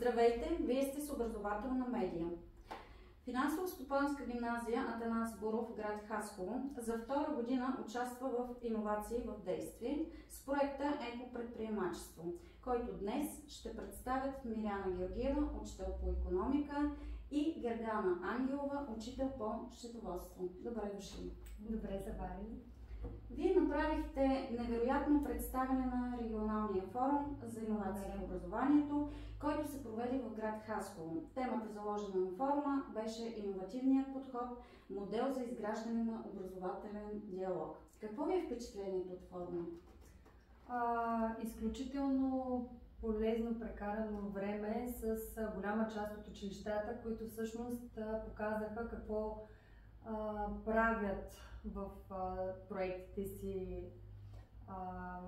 Здравейте! Вие сте с образователна медия. Финансово-стопанска гимназия Атанас Буров, град Хасково, за втора година участва в иновации в действие с проекта Екопредприемачество, който днес ще представят Миряна Георгиева, учител по икономика, и Гергана Ангелова, учител по счетоводство. Добре дошли! Добре заварили! Вие направихте невероятно представяне на регионалния форум за иновации в образованието, който се проведе в град Хасково. Темата, заложена на форума, беше иновативният подход, модел за изграждане на образователен диалог. Какво ви е впечатлението от форума? Изключително полезно прекарано време с голяма част от училищата, които всъщност показаха какво правят в проектите си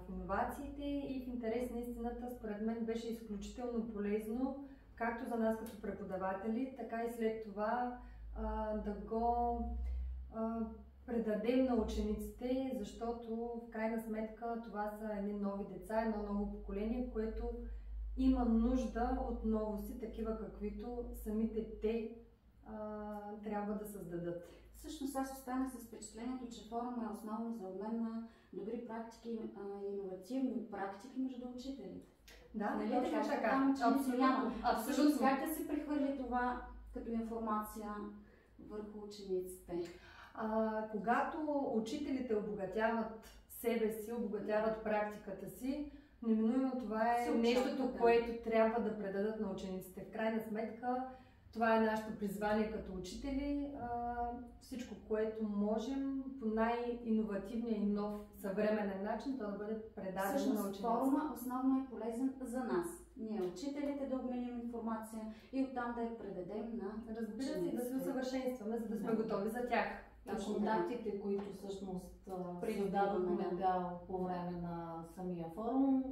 в иновациите, и в интерес на истината, според мен беше изключително полезно, както за нас като преподаватели, така и след това да го предадем на учениците, защото в крайна сметка това са едни нови деца, едно ново поколение, което има нужда от новости, такива каквито самите те трябва да създадат. Всъщност аз останах с впечатлението, че форум е основно за обмен на добри практики и иновативни практики между учителите. Да, нали така. Абсолютно. Как да се прехвърли това като информация върху учениците? Когато учителите обогатяват себе си, обогатяват практиката си, неминуемо това е нещото, което трябва да предадат на учениците. В крайна сметка, това е нашето призвание като учители. Всичко, което можем по най-иновативния и нов съвременен начин, то да бъде предадено на учениците. Форума основно е полезен за нас. Ние, учителите, да обменим информация и оттам да я предадем на учениците. Да се усъвършенстваме, за да сме готови за тях. Контактите, които всъщност предадохме по време на самия форум,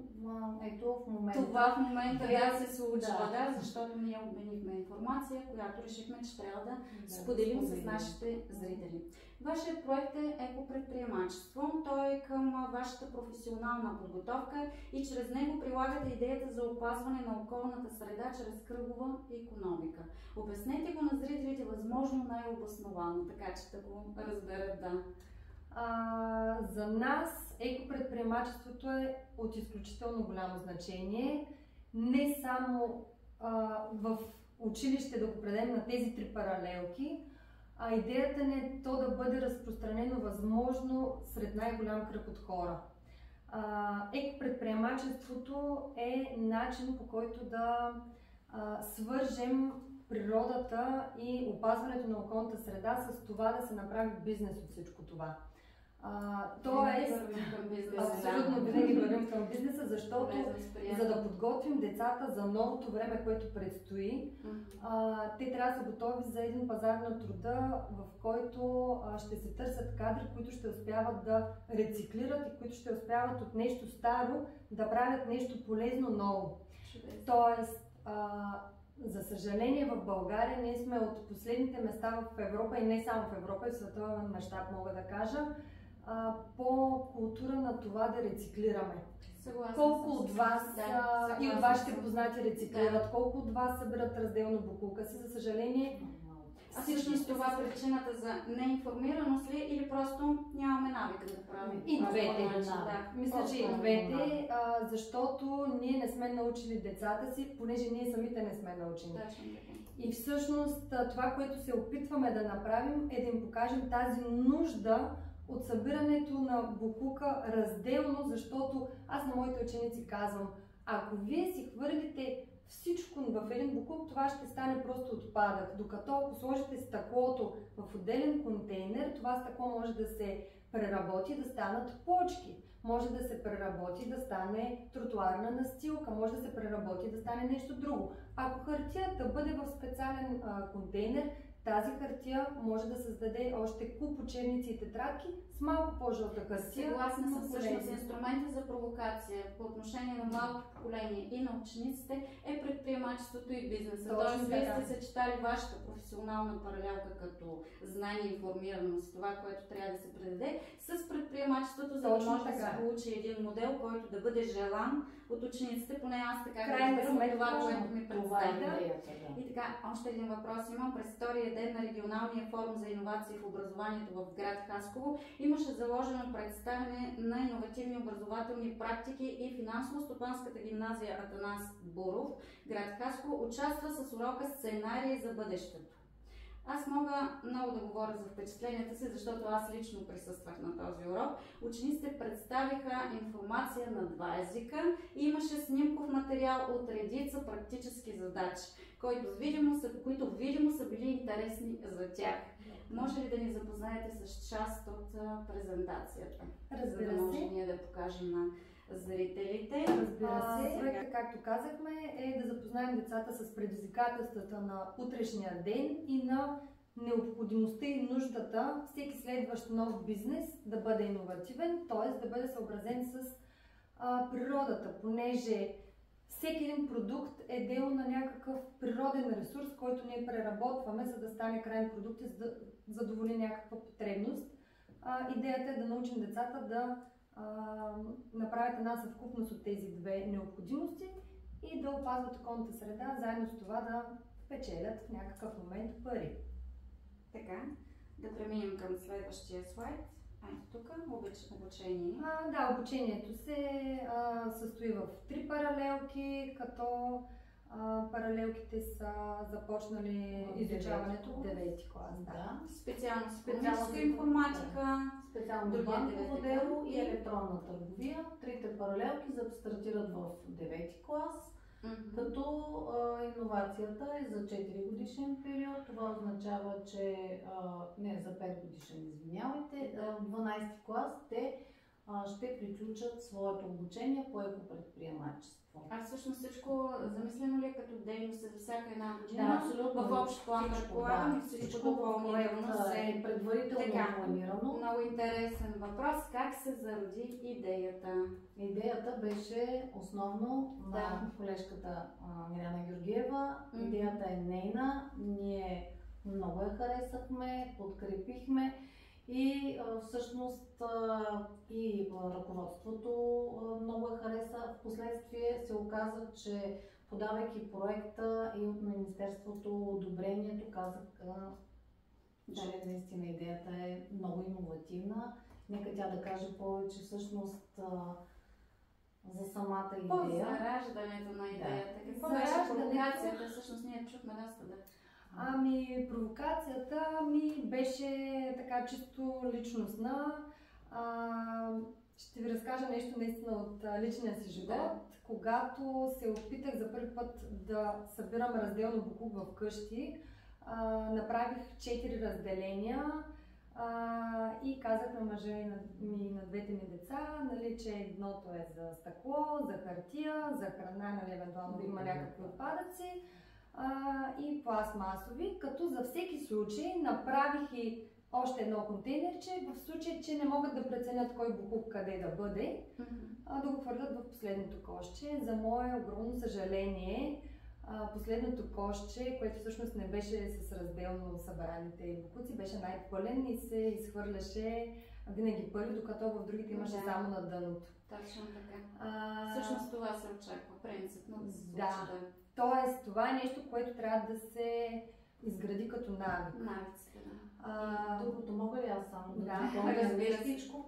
ето в момента. Това в момента се случва, защото ние обменихме информация, която решихме, че трябва да споделим с нашите зрители. Вашият проект е Екопредприемачество. Той е към вашата професионална подготовка и чрез него прилагате идеята за опазване на околната среда чрез кръгова икономика. Обяснете го на зрителите възможно най-обосновано, така че да го разберат, За нас екопредприемачеството е от изключително голямо значение. Не само в училище да го предадем на тези три паралелки, а идеята ни е то да бъде разпространено възможно сред най-голям кръг от хора. Екопредприемачеството е начин, по който да свържем природата и опазването на околната среда с това да се направи бизнес от всичко това. Абсолютно винаги вървим към бизнеса, защото за да подготвим децата за новото време, което предстои, те трябва да са готови за един пазар на труда, в който ще се търсят кадри, които ще успяват да рециклират и които ще успяват от нещо старо да правят нещо полезно ново. Тоест, за съжаление в България ние сме от последните места в Европа, и не само в Европа, и в световен мащаб мога да кажа, по култура на това да рециклираме. Колко от вас и от вашите познати рециклират, колко от вас събират разделно боклука си, за съжаление. Всъщност това е причината за неинформираност ли, или просто нямаме навика да правим? И двете. Мисля, че и двете, защото ние не сме научили децата си, понеже ние самите не сме научени. И всъщност това, което се опитваме да направим, е да им покажем тази нужда от събирането на боклука разделно, защото аз на моите ученици казвам, ако вие си хвърлите всичко в един боклук, това ще стане просто отпадък. Докато ако сложите стъклото в отделен контейнер, това стъкло може да се преработи, да станат плочки. Може да се преработи, да стане тротуарна настилка, може да се преработи, да стане нещо друго. Ако хартията бъде в специален контейнер, тази хартия може да създаде още куп учебници и тетрадки с малко по-жълта хартия. Съгласна съм, всъщност инструмента за провокация по отношение на младото поколение и на учениците е предприемачеството и бизнеса. Тоест, вие сте съчетали вашата професионална паралелка като знание и информираност, това, което трябва да се предаде, с предприемачеството, за да може да се получи един модел, който да бъде желан от учениците, поне аз така разбирам това, което ми представя. И така, още един въпрос имам. През втория ден на регионалния форум за иновации в образованието в град Хасково имаше заложено представяне на иновативни образователни практики и финансово-стопанската гимназия Атанас Буров, град Хасково, участва с урока "Сценарии за бъдещето". Аз мога много да говоря за впечатленията си, защото аз лично присъствах на този урок. Учениците представиха информация на 2 езика и имаше снимков материал от редица практически задачи, които видимо са били интересни за тях. Може ли да ни запознаете с част от презентацията? Разбира се. За да може ние да покажем на зрителите. Разбира се. Проектът, както казахме, е да запознаем децата с предизвикателствата на утрешния ден и на необходимостта и нуждата всеки следващ нов бизнес да бъде иновативен, т.е. да бъде съобразен с природата, понеже всеки един продукт е дело на някакъв природен ресурс, който ние преработваме, за да стане крайен продукт и за да задоволи някаква потребност. Идеята е да научим децата да направят една съвкупност от тези две необходимости и да опазват околната среда, заедно с това да печелят в някакъв момент пари. Така, да преминем към следващия слайд. Тук обучение. Обучението се състои в 3 паралелки, като паралелките са започнали изучаването в 9-ти клас. Специално информатика, специално банково дело и електронна търговия. 3-те паралелки стартират в 9-ти клас, като иновацията е за 4 годишен период. Това означава, че не за 5 годишен, извинявайте, в 12-ти клас те ще приключат своето обучение по екопредприемачество. А всъщност всичко замислено ли е като дейност за всяка една година? Да, абсолютно. В общ план предполагам, всичко допълнително е предварително планирано. Много интересен въпрос. Как се зароди идеята? Идеята беше основно на колежката Миляна Георгиева. Идеята е нейна. Ние много я харесахме, подкрепихме. И всъщност и ръководството много я хареса. Впоследствие се оказа, че подавайки проекта и от Министерството одобрението казаха, че наистина идеята е много иновативна. Нека тя да каже повече всъщност за самата идея. По зараждането на идеята. Какво беше провокацията? Всъщност ние чухме доста да... Провокацията ми беше така чисто личностна. Ще ви разкажа нещо наистина от личния си живот. Когато се опитах за първи път да събирам разделно боклук в къщи, направих 4 разделения и казах на мъжа и на двете ми деца, нали, че едното е за стъкло, за хартия, за храна, нали, евентуално да има някакви отпадъци, и пластмасови, като за всеки случай направих и още едно контейнерче, в случай, че не могат да преценят кой боклук къде да бъде, да го хвърлят в последното кошче. За мое огромно съжаление, последното кошче, което всъщност не беше с разделно събраните боклуци, беше най-пълен и се изхвърляше винаги първи, докато в другите имаше само на дъното. Точно така. Всъщност това се очаква, принципно да се случи. Тоест, това е нещо, което трябва да се изгради като навик. Навиците, Другото мога ли аз само да допълня нещичко?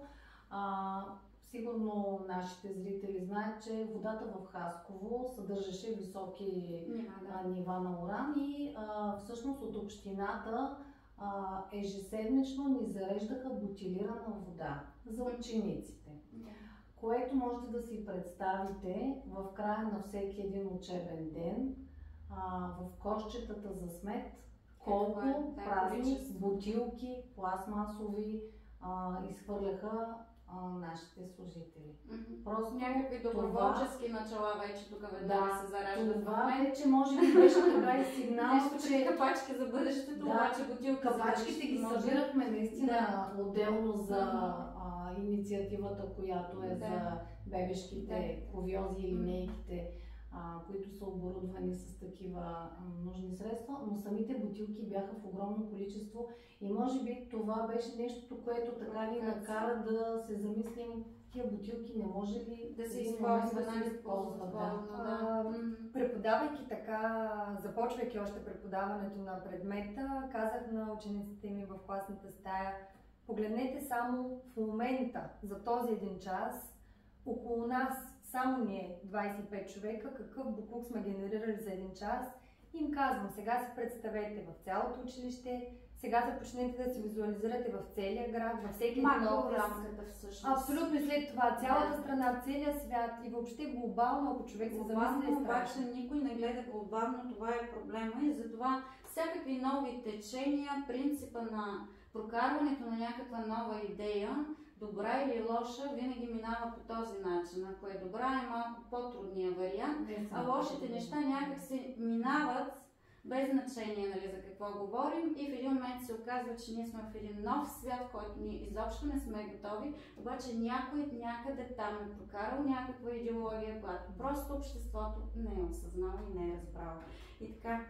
Сигурно нашите зрители знаят, че водата в Хасково съдържаше високи нива на уран и всъщност от общината ежеседмично ни зареждаха бутилирана вода за учениците. Което можете да си представите в края на всеки един учебен ден в кошчетата за смет колко празни бутилки, пластмасови изхвърляха нашите служители. Просто някакви доброволчески начала вече тук веднага се зараждат. Това вече може би беше така и сигнал, че капачки за бъдещето, обаче бутилки капачките ги събирахме наистина отделно за инициативата, която е за бебешките кувьози и линейките, които са оборудвани с такива нужни средства, но самите бутилки бяха в огромно количество и може би това беше нещото, което така ни накара да се замислим, тия бутилки не може ли да се използват. Преподавайки така, започвайки още преподаването на предмета, казах на учениците ми в класната стая: погледнете само в момента, за този един час, около нас, само ние, 25 човека, какъв буклук сме генерирали за един час. Им казвам, сега си представете в цялото училище, сега започнете да се визуализирате в целия град, във всеки един офис. Абсолютно, и след това цялата страна, целия свят и въобще глобално, ако човек се замисли, обаче никой не гледа глобално, това е проблема и затова всякакви нови течения, принципа на прокарването на някаква нова идея, добра или лоша, винаги минава по този начин. Ако е добра, е малко по-трудния вариант, а лошите неща някак се минават без значение, нали, за какво говорим, и в един момент се оказва, че ние сме в един нов свят, в който ние изобщо не сме готови, обаче някой някъде там е прокарал някаква идеология, която просто обществото не е осъзнало и не е разбрало. И така,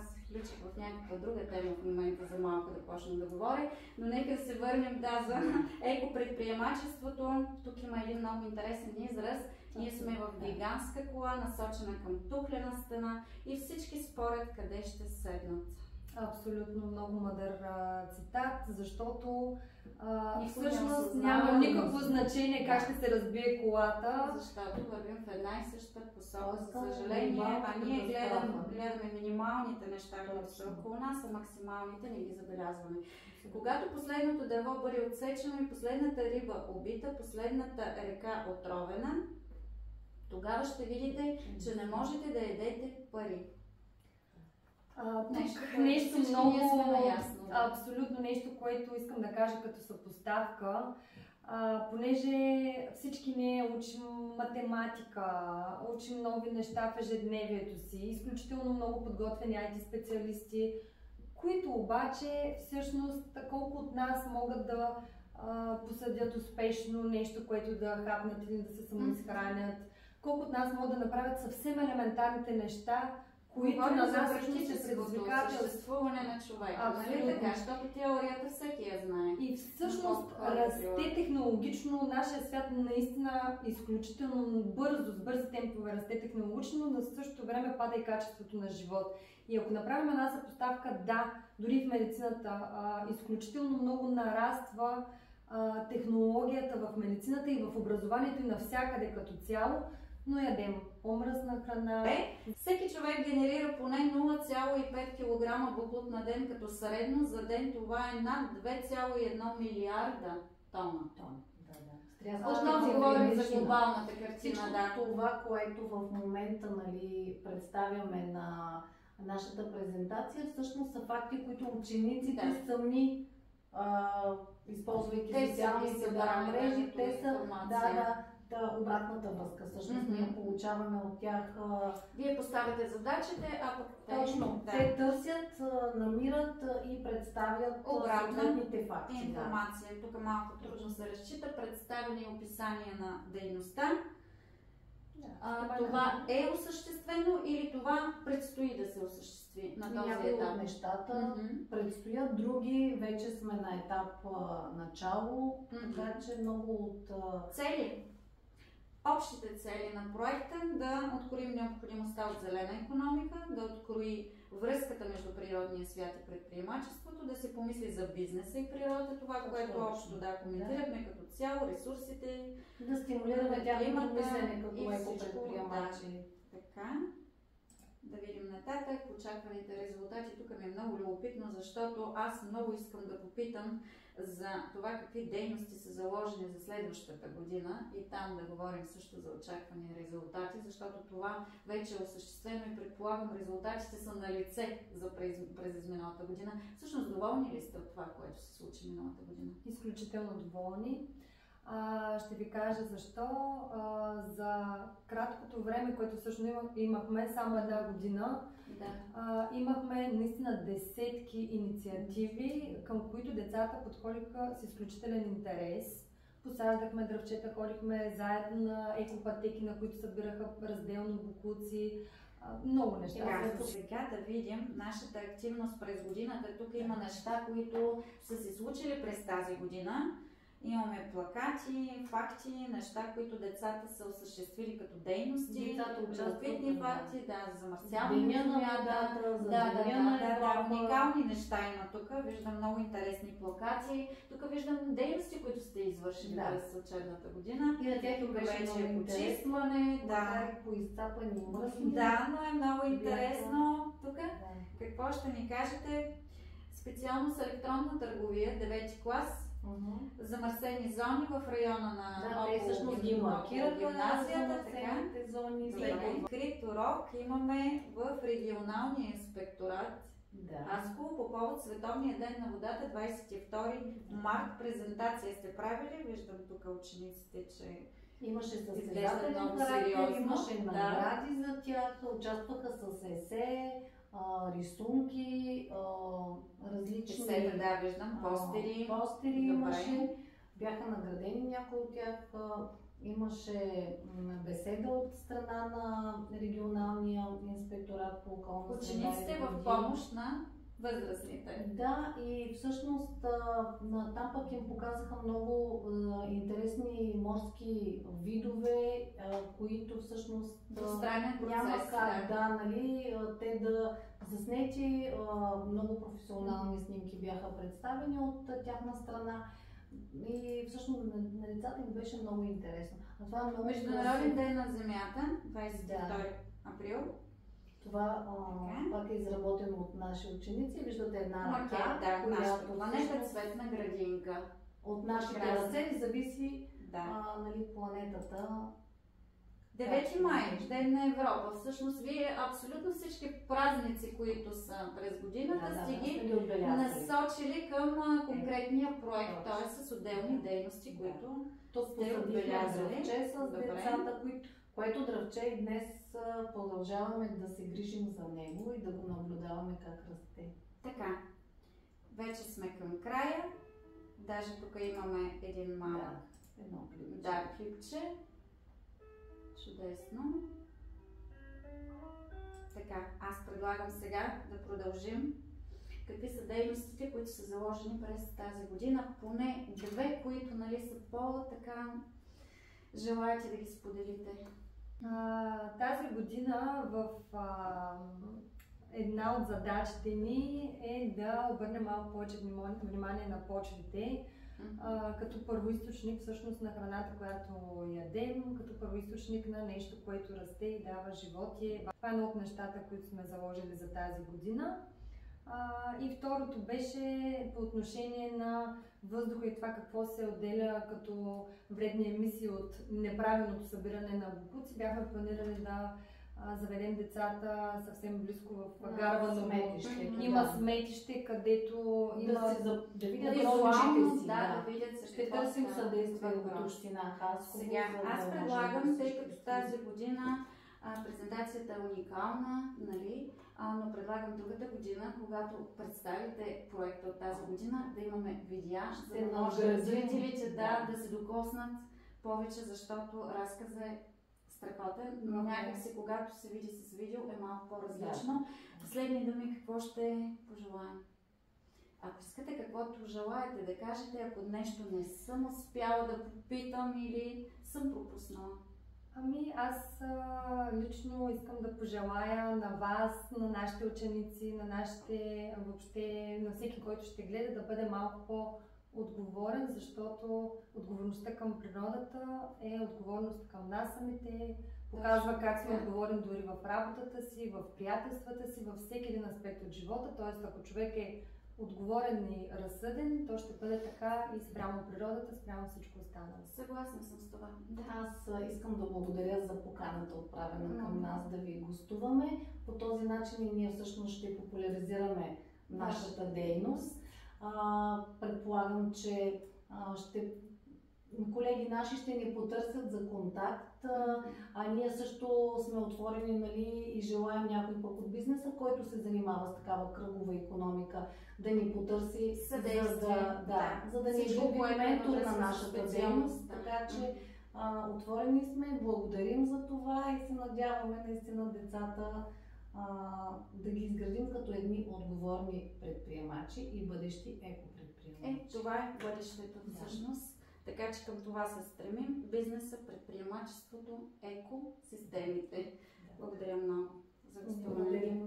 аз се включих в някаква друга тема в момента за малко да почна да говоря, но нека да се върнем за екопредприемачеството. Тук има един много интересен израз. Ние сме в гигантска кола, насочена към тухлена стена и всички спорят къде ще седнат. Абсолютно много мъдър цитат, защото всъщност няма никакво значение как ще се разбие колата. Защото вървим в една и съща посока, за съжаление, а ние гледаме минималните неща, които са около нас, а максималните не ги забелязваме. Когато последното дърво бъде отсечено и последната риба убита, последната река отровена, тогава ще видите, че не можете да ядете пари. Нещо много, абсолютно нещо, което искам да кажа като съпоставка, понеже всички ние учим математика, учим нови неща в ежедневието си, изключително много подготвени IT специалисти, които обаче всъщност колко от нас могат да посъдят успешно нещо, което да хапнат или да се самоизхранят, колко от нас могат да направят съвсем елементарните неща, които на нас всъщност е предизвикателство. Съществуване на човека, нали така, защото теорията всеки я знае. И всъщност расте технологично, нашия свят наистина изключително бързо, с бързи темпове расте технологично, но в същото време пада и качеството на живот. И ако направим една съпоставка, да, дори в медицината изключително много нараства технологията в медицината и в образованието и навсякъде като цяло, но ядем по-мръсна храна. Всеки човек генерира поне 0,5 кг буклук на ден, като средно за ден това е над 2,1 милиарда тона. Отново говорим за глобалната картина. Това, което в момента представяме на нашата презентация, всъщност са факти, които учениците сами, използвайки социални мрежи, те са обратната връзка. Всъщност ние получаваме от тях. Вие поставяте задачите, а пък точно. Те търсят, намират и представят съответните факти. Информация. Тук малко трудно се разчита. Представяне и описание на дейността. Това е осъществено или това предстои да се осъществи на този етап? Някои от нещата предстоят, други вече сме на етап начало, така че много от цели. Общите цели на проекта да откроим необходимостта от зелена икономика, да открои връзката между природния свят и предприемачеството, да се помисли за бизнеса и природата, това, което общо коментирахме като цяло, ресурсите, да стимулираме тяхното мислене като екопредприемачи. Така. Да видим нататък очакваните резултати. Тук ми е много любопитно, защото аз много искам да попитам за това какви дейности са заложени за следващата година и там да говорим също за очаквани резултати, защото това вече е осъществено и предполагам резултатите са на лице за през изминалата година. Всъщност доволни ли сте от това, което се случи миналата година? Изключително доволни. Ще ви кажа защо. За краткото време, което всъщност имахме, само една година, имахме наистина десетки инициативи, към които децата подходиха с изключителен интерес. Посаждахме дръвчета, ходихме заедно на екопътеки, на които събираха разделно боклуци. Много неща. Сега да видим нашата активност през годината. Тук има неща, които са се случили през тази година. Имаме плакати, факти, неща, които децата са осъществили като дейности. Разпитни факти, замърсяване на водата, уникални неща има тук. Виждам много интересни плакати. Тук виждам дейности, които сте извършили през учебната година. И на тях тук вече почистване, поизцапани мръсни. Да, но е много интересно. Тук какво ще ни кажете? Специално с електронна търговия, 9 клас. Замърсени зони в района на гимназията, открит урок имаме в регионалния инспекторат Хасково по повод Световния ден на водата, 22 март. Презентация сте правили, виждам тук учениците, че имаше състезателен характер, имаше награди за тях, участваха с есе, рисунки, различни виждам, постери имаше, бяха наградени някои от тях, имаше беседа от страна на регионалния инспекторат по околна среда. Учениците в помощ на възрастните. Да, и всъщност там пък им показаха много интересни морски видове, които всъщност няма как те да заснети. Много професионални снимки бяха представени от тяхна страна и всъщност на децата им беше много интересно. Международен ден на Земята, 22 април. Това пак е изработено от наши ученици. Виждате една ръка, която планета цветна градинка. От нашите ръце зависи планетата. 9 май, Ден на Европа. Всъщност вие абсолютно всички празници, които са през годината, сте ги насочили към конкретния проект, т.е. с отделни дейности, които сте отбелязали с децата, което дръвче и днес продължаваме да се грижим за него и да го наблюдаваме как расте. Така, вече сме към края. Даже тук имаме един малък клипче. Чудесно. Така, аз предлагам сега да продължим. Какви са дейностите, които са заложени през тази година? Поне две, които са по-така желаете да ги споделите. Тази година в една от задачите ни е да обърнем малко повече внимание на почвите, като първоизточник всъщност на храната, която ядем, като първоизточник на нещо, което расте и дава живот. Това е едно от нещата, които сме заложили за тази година. И второто беше по отношение на въздуха и това какво се отделя като вредни емисии от неправилното събиране на боклуци. Бяхме планирали да заведем децата съвсем близко в Гарвано. Има сметище, където да видят ще търсим съдействие от община Хасково. Сега аз предлагам, тъй като тази година презентацията е уникална, но предлагам другата година, когато представите проекта от тази година, да имаме видеа, за да може зрителите да се докоснат повече, защото разказът е страхотен, но някакси когато се види с видео е малко по-различно. Последни думи, какво ще пожелаем? Ако искате каквото желаете да кажете, ако нещо не съм успяла да попитам или съм пропуснала. Аз лично искам да пожелая на вас, на нашите ученици, на нашите, въобще на всеки, който ще гледа, да бъде малко по-отговорен, защото отговорността към природата е отговорност към нас самите, показва как сме отговорни дори в работата си, в приятелствата си, във всеки един аспект от живота, т.е. ако човек е отговорен и разсъден, то ще бъде така и спрямо природата, спрямо всичко останало. Съгласна съм с това. Аз искам да благодаря за поканата, отправена към нас, да ви гостуваме. По този начин ние всъщност ще популяризираме нашата дейност. Предполагам, че ще колеги наши ще ни потърсят за контакт, а ние също сме отворени, нали, и желаем някой пък от бизнеса, който се занимава с такава кръгова икономика, да ни потърси, за да ни бъде ментор на нашата дейност. Така че отворени сме, благодарим за това и се надяваме наистина децата да ги изградим като едни отговорни предприемачи и бъдещи екопредприемачи. Това е бъдещето всъщност. Така че към това се стремим. Бизнеса, предприемачеството, екосистемите. Благодаря много за гостуването.